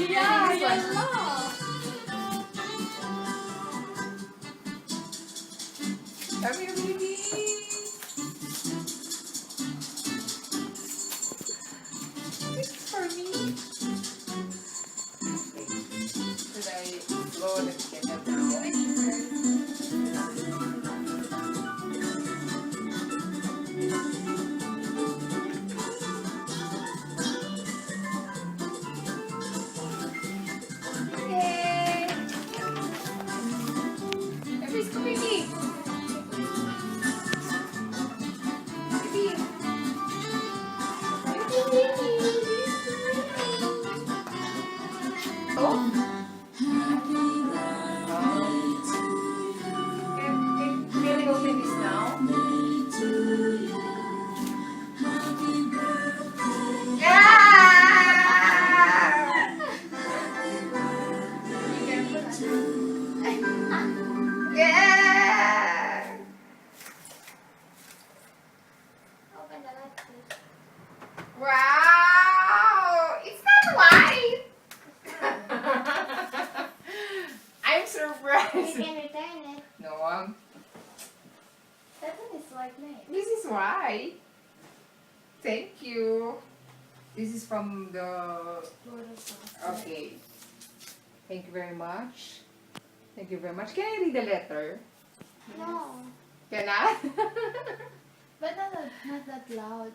Yeah, This one. yellow. Come here, baby. This is for me. Okay. Should I go? Let's get that now. Yay! Every squeaky. Oh. Can we open this now? Yeah! Open the light, please. Wow! It's not white! I'm You surprised. can return it. No, That one is white light. this is white. Thank you. This is from the... Okay. Thank you very much. Thank you very much. Can I read the letter? No. Can I? But not that loud.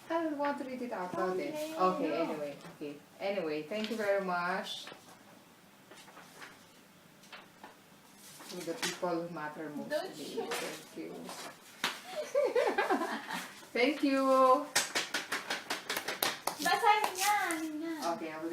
I want to read it out loud then. Okay, Okay, no. anyway. Okay. Anyway, thank you very much. To the people who matter most Don't to me. show. Thank you. Thank you. Basahin niya. Okay, I will